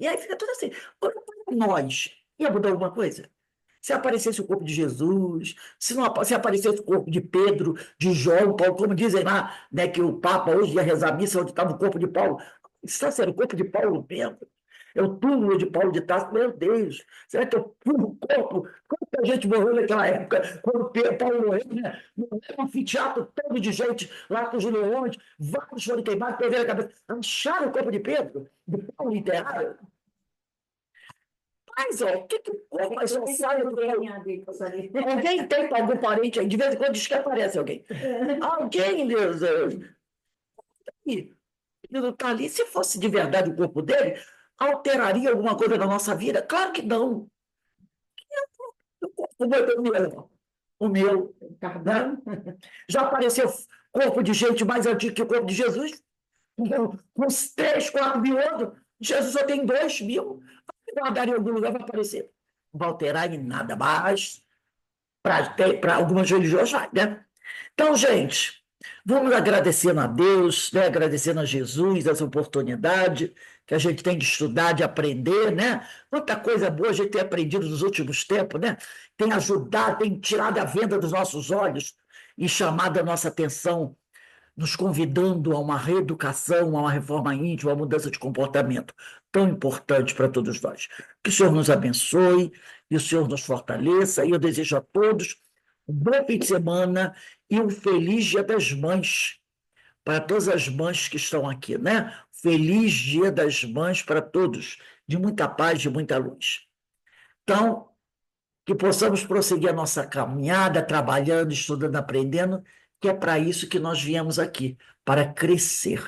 E aí fica tudo assim. Agora, para nós, ia mudar alguma coisa? Se aparecesse o corpo de Jesus, se aparecesse o corpo de Pedro, de João, Paulo, como dizem lá, né, que o Papa hoje ia rezar a missa onde estava o corpo de Paulo. Está sendo o corpo de Paulo mesmo? É o túmulo de Paulo de Tarso, meu Deus, será que eu pulo o corpo? Quanta gente morreu naquela época, quando Paulo morreu, né? Um anfiteatro todo de gente lá com os leões, vários foram queimados, perderam a cabeça. Acharam o corpo de Pedro, de Paulo enterrado? Mas, ó, o que o corpo mais só sai do corpo? Alguém tem algum parente aí? De vez em quando diz que aparece alguém. Alguém, Deus, ele está ali. Se fosse de verdade o corpo dele, alteraria alguma coisa na nossa vida? Claro que não. O corpo do meu, o meu, né? Já apareceu corpo de gente mais antigo que o corpo de Jesus, com uns 3, 4 mil anos. Jesus só tem 2 mil. Vai guardar em algum lugar, vai aparecer. Não vai alterar em nada, mas para algumas religiões vai, né? Então, gente, vamos agradecendo a Deus, né? Agradecendo a Jesus essa oportunidade que a gente tem de estudar, de aprender, né? Quanta coisa boa a gente tem aprendido nos últimos tempos, né? Tem ajudado, tem tirado a venda dos nossos olhos e chamado a nossa atenção, nos convidando a uma reeducação, a uma reforma íntima, a uma mudança de comportamento tão importante para todos nós. Que o Senhor nos abençoe e o Senhor nos fortaleça, e eu desejo a todos um bom fim de semana e um feliz Dia das Mães para todas as mães que estão aqui, né? Feliz Dia das Mães para todos, de muita paz, de muita luz. Então, que possamos prosseguir a nossa caminhada, trabalhando, estudando, aprendendo, que é para isso que nós viemos aqui, para crescer.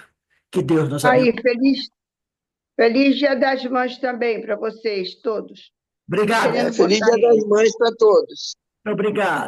Que Deus nos abençoe. Aí, feliz Dia das Mães também para vocês todos. Obrigado. Feliz Dia das Mães para todos. Obrigado.